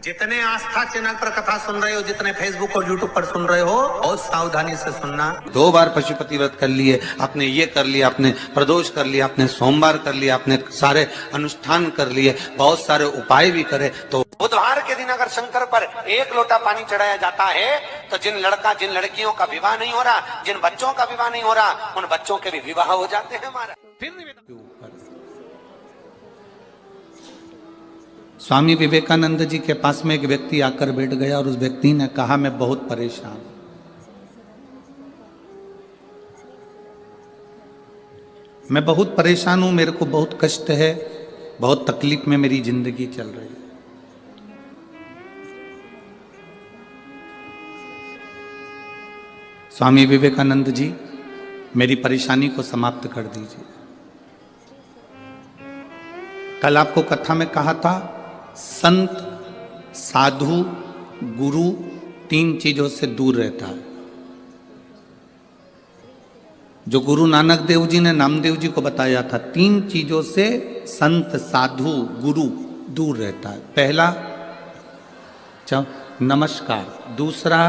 जितने आस्था चैनल पर कथा सुन रहे हो, जितने फेसबुक और यूट्यूब पर सुन रहे हो, बहुत सावधानी से सुनना। 2 बार पशुपति व्रत कर लिए आपने, ये कर लिया आपने, प्रदोष कर लिया आपने, सोमवार कर लिया आपने, सारे अनुष्ठान कर लिए, बहुत सारे उपाय भी करे, तो बुधवार के दिन अगर शंकर पर 1 लोटा पानी चढ़ाया जाता है तो जिन लड़कियों का विवाह नहीं हो रहा, जिन बच्चों का विवाह नहीं हो रहा, उन बच्चों के भी विवाह हो जाते हैं हमारा। स्वामी विवेकानंद जी के पास में एक व्यक्ति आकर बैठ गया और उस व्यक्ति ने कहा, मैं बहुत परेशान हूं, मैं बहुत परेशान हूं, मेरे को बहुत कष्ट है, बहुत तकलीफ में मेरी जिंदगी चल रही है। स्वामी विवेकानंद जी, मेरी परेशानी को समाप्त कर दीजिए। कल आपको कथा में कहा था, संत, साधु, गुरु 3 चीजों से दूर रहता है। जो गुरु नानक देव जी ने नामदेव जी को बताया था, 3 चीजों से संत, साधु, गुरु दूर रहता है। पहला नमस्कार, दूसरा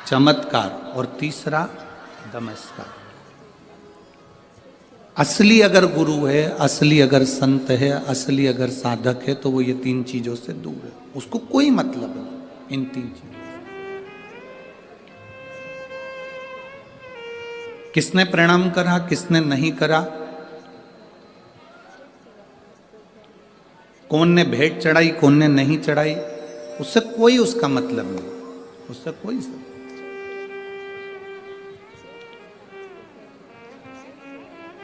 चमत्कार और तीसरा नमस्कार। असली अगर गुरु है, असली अगर संत है, असली अगर साधक है, तो वो ये 3 चीजों से दूर है, उसको कोई मतलब नहीं इन 3 चीजों से। किसने प्रणाम करा, किसने नहीं करा, कौन ने भेंट चढ़ाई, कौन ने नहीं चढ़ाई, उससे कोई उसका मतलब नहीं, उससे कोई सब।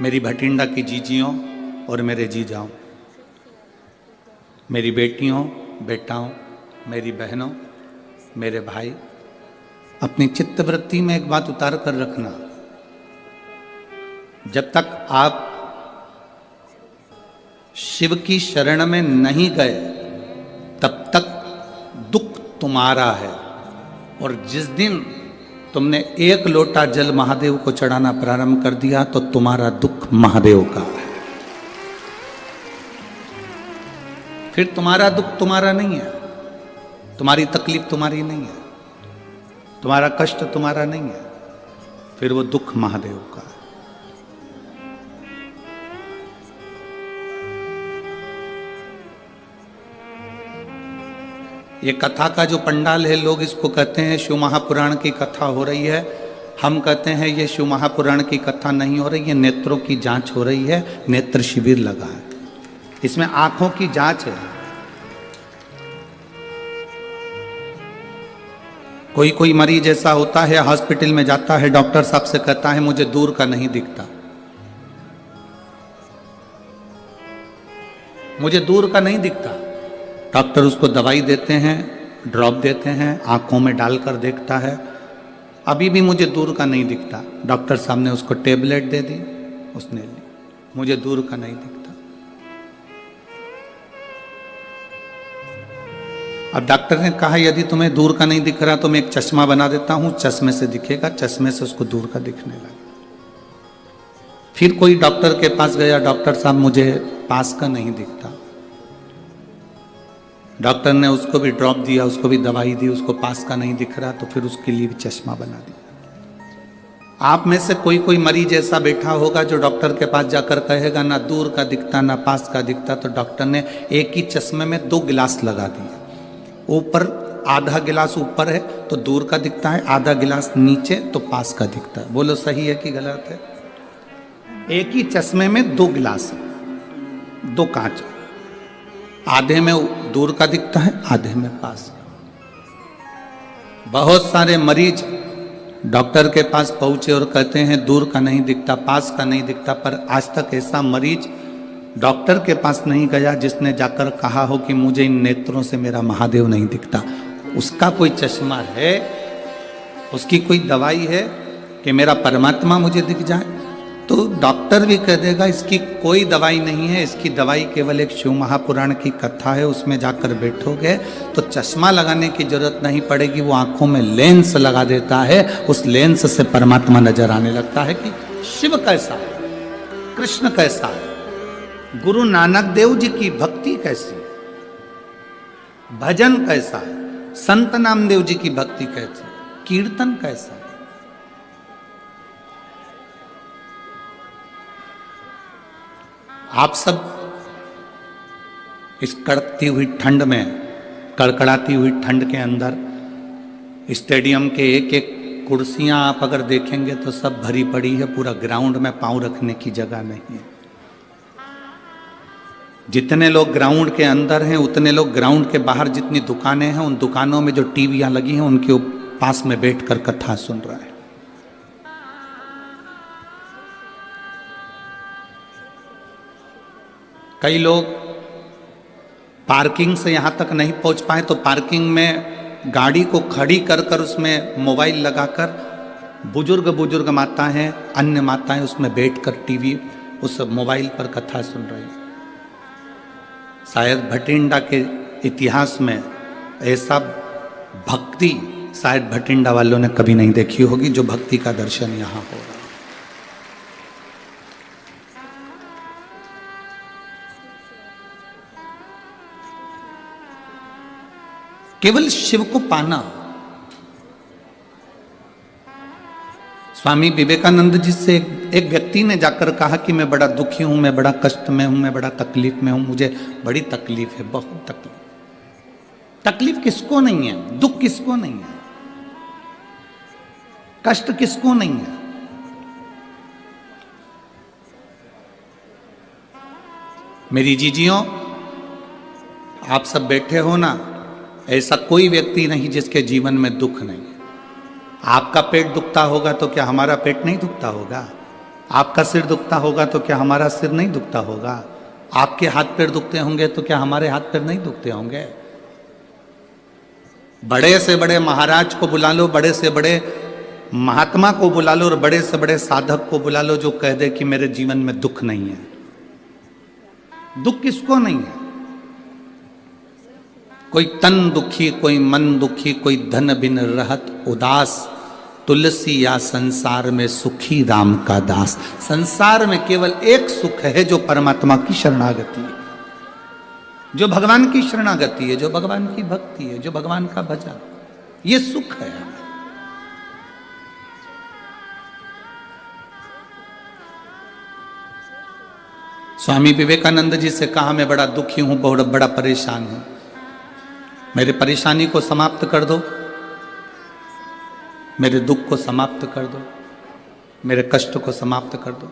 मेरी भटिंडा की जीजियों और मेरे जीजाओं, मेरी बेटियों, बेटाओं, मेरी बहनों, मेरे भाई, अपनी चित्तवृत्ति में एक बात उतार कर रखना, जब तक आप शिव की शरण में नहीं गए तब तक दुख तुम्हारा है, और जिस दिन तुमने 1 लोटा जल महादेव को चढ़ाना प्रारंभ कर दिया तो तुम्हारा दुख महादेव का है। फिर तुम्हारा दुख तुम्हारा नहीं है, तुम्हारी तकलीफ तुम्हारी नहीं है, तुम्हारा कष्ट तुम्हारा नहीं है, फिर वो दुख महादेव का है। ये कथा का जो पंडाल है, लोग इसको कहते हैं शिव महापुराण की कथा हो रही है। हम कहते हैं ये शिव महापुराण की कथा नहीं हो रही है, नेत्रों की जांच हो रही है, नेत्र शिविर लगा है, इसमें आंखों की जांच है। कोई मरीज ऐसा होता है, हॉस्पिटल में जाता है, डॉक्टर साहब से कहता है मुझे दूर का नहीं दिखता, मुझे दूर का नहीं दिखता। डॉक्टर उसको दवाई देते हैं, ड्रॉप देते हैं, आंखों में डालकर देखता है, अभी भी मुझे दूर का नहीं दिखता। डॉक्टर साहब ने उसको टेबलेट दे दी, उसने ली, मुझे दूर का नहीं दिखता। अब डॉक्टर ने कहा यदि तुम्हें दूर का नहीं दिख रहा तो मैं एक चश्मा बना देता हूं, चश्मे से दिखेगा, चश्मे से उसको दूर का दिखने लगा। फिर कोई डॉक्टर के पास गया, डॉक्टर साहब मुझे पास का नहीं दिखता। डॉक्टर ने उसको भी ड्रॉप दिया, उसको भी दवाई दी, उसको पास का नहीं दिख रहा, तो फिर उसके लिए भी चश्मा बना दिया। आप में से कोई मरीज ऐसा बैठा होगा जो डॉक्टर के पास जाकर कहेगा ना दूर का दिखता ना पास का दिखता, तो डॉक्टर ने एक ही चश्मे में 2 गिलास लगा दिए। ऊपर आधा गिलास ऊपर है तो दूर का दिखता है, आधा गिलास नीचे तो पास का दिखता है। बोलो सही है कि गलत है? एक ही चश्मे में 2 गिलास, 2 कांच, आधे में दूर का दिखता है, आधे में पास। बहुत सारे मरीज डॉक्टर के पास पहुंचे और कहते हैं दूर का नहीं दिखता, पास का नहीं दिखता, पर आज तक ऐसा मरीज डॉक्टर के पास नहीं गया जिसने जाकर कहा हो कि मुझे इन नेत्रों से मेरा महादेव नहीं दिखता। उसका कोई चश्मा है, उसकी कोई दवाई है कि मेरा परमात्मा मुझे दिख जाए? तो डॉक्टर भी कह देगा इसकी कोई दवाई नहीं है, इसकी दवाई केवल एक शिव महापुराण की कथा है, उसमें जाकर बैठोगे तो चश्मा लगाने की जरूरत नहीं पड़ेगी, वो आंखों में लेंस लगा देता है, उस लेंस से परमात्मा नजर आने लगता है कि शिव कैसा है, कृष्ण कैसा है, गुरु नानक देव जी की भक्ति कैसी है। भजन कैसा है, संत नामदेव जी की भक्ति कैसी है, कीर्तन कैसा है। आप सब इस कड़कती हुई ठंड में, कड़कड़ाती हुई ठंड के अंदर स्टेडियम के एक एक कुर्सियां आप अगर देखेंगे तो सब भरी पड़ी है, पूरा ग्राउंड में पांव रखने की जगह नहीं है। जितने लोग ग्राउंड के अंदर हैं उतने लोग ग्राउंड के बाहर जितनी दुकानें हैं उन दुकानों में जो टीवियां लगी हैं उनके पास में बैठकर कथा सुन रहा है। कई लोग पार्किंग से यहां तक नहीं पहुंच पाए तो पार्किंग में गाड़ी को खड़ी कर कर उसमें मोबाइल लगाकर बुजुर्ग माताएं, अन्य माताएं उसमें बैठकर टीवी उस मोबाइल पर कथा सुन रही हैं। शायद भटिंडा के इतिहास में ऐसा भक्ति शायद भटिंडा वालों ने कभी नहीं देखी होगी जो भक्ति का दर्शन यहां हो रहा है। केवल शिव को पाना। स्वामी विवेकानंद जी से एक व्यक्ति ने जाकर कहा कि मैं बड़ा दुखी हूं, मैं बड़ा कष्ट में हूं, मैं बड़ा तकलीफ में हूं, मुझे बड़ी तकलीफ है, बहुत तकलीफ। तकलीफ किसको नहीं है, दुख किसको नहीं है, कष्ट किसको नहीं है। मेरी जीजियों, आप सब बैठे हो ना, ऐसा कोई व्यक्ति नहीं जिसके जीवन में दुख नहीं है। आपका पेट दुखता होगा तो क्या हमारा पेट नहीं दुखता होगा? आपका सिर दुखता होगा तो क्या हमारा सिर नहीं दुखता होगा? आपके हाथ पैर दुखते होंगे तो क्या हमारे हाथ पैर नहीं दुखते होंगे? बड़े से बड़े महाराज को बुला लो, बड़े से बड़े महात्मा को बुला लो और बड़े से बड़े साधक को बुला लो जो कह दे कि मेरे जीवन में दुख नहीं है। दुख किसको नहीं है? कोई तन दुखी, कोई मन दुखी, कोई धन बिन रहत उदास, तुलसी या संसार में सुखी राम का दास। संसार में केवल एक सुख है जो परमात्मा की शरणागति है, जो भगवान की शरणागति है, जो भगवान की भक्ति है, जो भगवान का भजन, ये सुख है। स्वामी विवेकानंद जी से कहा, मैं बड़ा दुखी हूं, बहुत बड़ा परेशान हूं, मेरे परेशानी को समाप्त कर दो, मेरे दुख को समाप्त कर दो, मेरे कष्ट को समाप्त कर दो।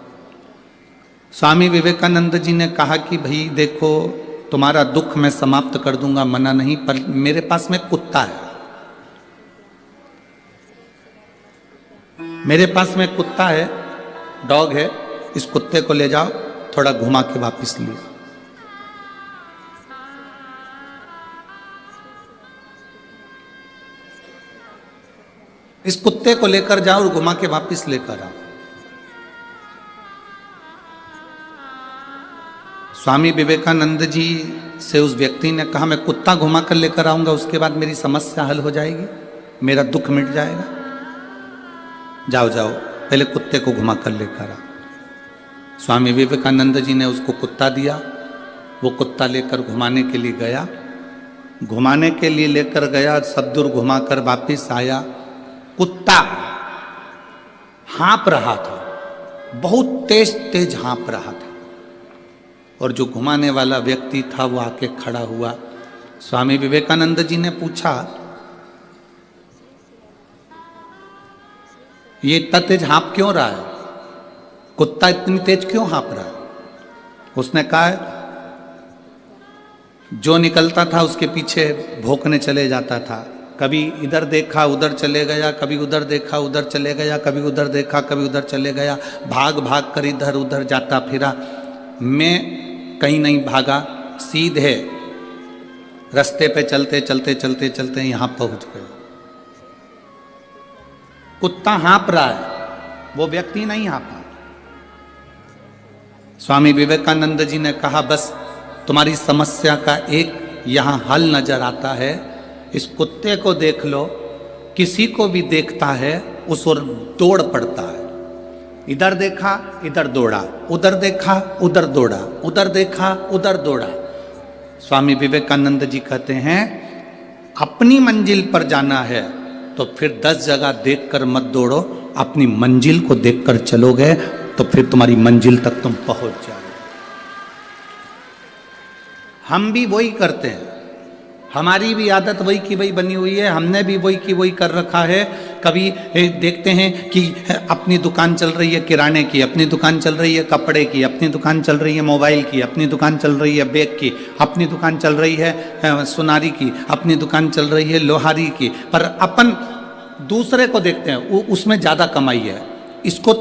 स्वामी विवेकानंद जी ने कहा कि भाई देखो, तुम्हारा दुख मैं समाप्त कर दूंगा, मना नहीं, पर मेरे पास में कुत्ता है, मेरे पास में कुत्ता है, डॉग है, इस कुत्ते को ले जाओ, थोड़ा घुमा के वापस ले आओ। इस कुत्ते को लेकर जाओ और घुमा के वापस लेकर आओ। स्वामी विवेकानंद जी से उस व्यक्ति ने कहा, मैं कुत्ता घुमा कर लेकर आऊंगा, उसके बाद मेरी समस्या हल हो जाएगी, मेरा दुख मिट जाएगा। जाओ जाओ, पहले कुत्ते को घुमा कर लेकर आओ। स्वामी विवेकानंद जी ने उसको कुत्ता दिया, वो कुत्ता लेकर घुमाने के लिए गया, घुमाने के लिए लेकर गया, सब दूर घुमाकर वापिस आया। कुत्ता हाँप रहा था, बहुत तेज तेज हाँप रहा था, और जो घुमाने वाला व्यक्ति था वो आके खड़ा हुआ। स्वामी विवेकानंद जी ने पूछा, ये इतना तेज हाँप क्यों रहा है, कुत्ता इतनी तेज क्यों हाँप रहा है? उसने कहा, जो निकलता था उसके पीछे भौंकने चले जाता था, कभी इधर देखा उधर चले गया, कभी उधर देखा उधर चले गया, कभी उधर देखा कभी उधर चले गया, भाग भाग कर इधर उधर जाता फिरा। मैं कहीं नहीं भागा, सीधे रास्ते पे चलते चलते चलते चलते यहां पहुंच गए। कुत्ता हाँप रहा है, वो व्यक्ति नहीं हाँपा। स्वामी विवेकानंद जी ने कहा, बस तुम्हारी समस्या का एक यहां हल नजर आता है, इस कुत्ते को देख लो, किसी को भी देखता है उस ओर दौड़ पड़ता है, इधर देखा इधर दौड़ा, उधर देखा उधर दौड़ा, उधर देखा उधर दौड़ा। स्वामी विवेकानंद जी कहते हैं, अपनी मंजिल पर जाना है तो फिर 10 जगह देखकर मत दौड़ो, अपनी मंजिल को देखकर चलोगे तो फिर तुम्हारी मंजिल तक तुम पहुंच जाओगे। हम भी वही करते हैं, हमारी भी आदत वही की वही बनी हुई है, हमने भी वही की वही कर रखा है। कभी देखते हैं कि अपनी दुकान चल रही है किराने की, अपनी दुकान चल रही है कपड़े की, अपनी दुकान चल रही है मोबाइल की, अपनी दुकान चल रही है बैग की, अपनी दुकान चल रही है सुनारी की, अपनी दुकान चल रही है लोहारी की, पर अपन दूसरे को देखते हैं वो उसमें ज़्यादा कमाई है, इसको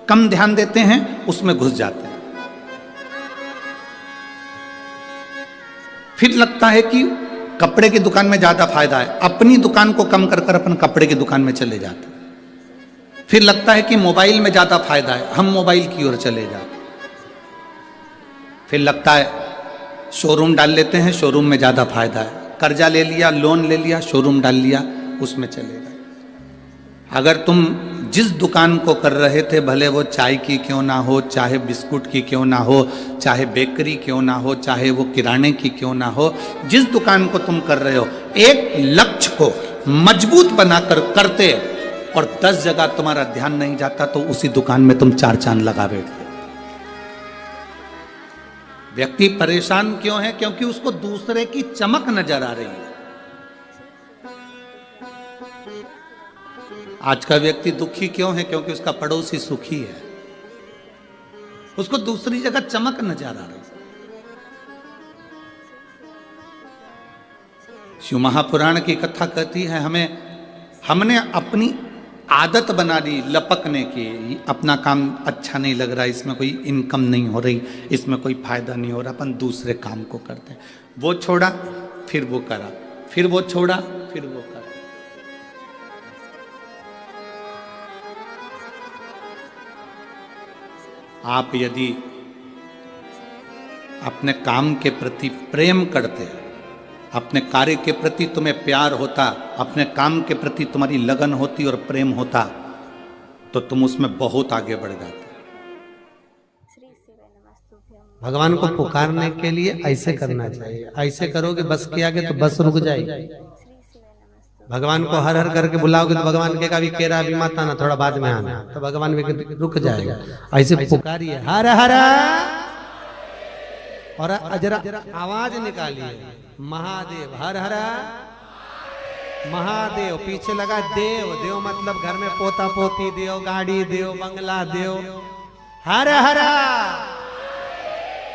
कम ध्यान देते हैं, उसमें घुस जाते हैं। फिर लगता है कि कपड़े की दुकान में ज्यादा फायदा है, अपनी दुकान को कम कर कर अपन कपड़े की दुकान में चले जाते हैं। फिर लगता है कि मोबाइल में ज्यादा फायदा है, हम मोबाइल की ओर चले जाते हैं। फिर लगता है शोरूम डाल लेते हैं, शोरूम में ज्यादा फायदा है, कर्जा ले लिया, लोन ले लिया, शोरूम डाल लिया, उसमें चले गए। अगर तुम जिस दुकान को कर रहे थे, भले वो चाय की क्यों ना हो, चाहे बिस्कुट की क्यों ना हो, चाहे बेकरी क्यों ना हो, चाहे वो किराने की क्यों ना हो, जिस दुकान को तुम कर रहे हो, एक लक्ष्य को मजबूत बनाकर करते और 10 जगह तुम्हारा ध्यान नहीं जाता तो उसी दुकान में तुम 4 चांद लगा बैठते। व्यक्ति परेशान क्यों है? क्योंकि उसको दूसरे की चमक नजर आ रही है। आज का व्यक्ति दुखी क्यों है? क्योंकि उसका पड़ोसी सुखी है, उसको दूसरी जगह चमक नजर आ रही है। शिव महापुराण की कथा कहती है हमने अपनी आदत बना ली लपकने की, अपना काम अच्छा नहीं लग रहा, इसमें कोई इनकम नहीं हो रही, इसमें कोई फायदा नहीं हो रहा, अपन दूसरे काम को करते हैं। वो छोड़ा फिर वो करा, फिर वो छोड़ा फिर वो करा। आप यदि अपने काम के प्रति प्रेम करते, अपने कार्य के प्रति तुम्हें प्यार होता, अपने काम के प्रति तुम्हारी लगन होती और प्रेम होता, तो तुम उसमें बहुत आगे बढ़ जाते। भगवान को पुकारने के लिए ऐसे करना चाहिए, ऐसे करोगे बस के आगे तो बस रुक जाएगी। भगवान को हर हर करके बुलाओगे तो भगवान के का भी केरा भी मत आना, थोड़ा बाद में आना, तो भगवान भी रुक जाएगा। ऐसे पुकारिए हर हर और जरा आवाज निकालिए महादेव, हर हर महादेव। पीछे लगा देव, देव मतलब घर में पोता पोती देव, गाड़ी देव, बंगला देव, हर हर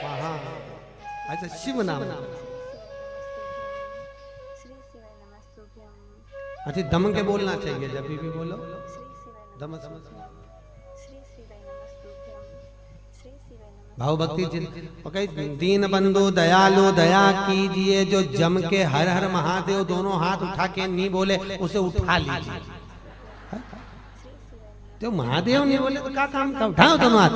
महा। अच्छा शिव नाम। अच्छा दम के बोलना चाहिए, जब भी बोलो दम। भाव भक्ति दीन बंधु दयालु दया कीजिए, जो जम के हर हर महादेव दोनों हाथ उठा के नहीं बोले उसे उठा लीजिए। तो महादेव नहीं बोले तो क्या काम का, उठाओ दोनों हाथ।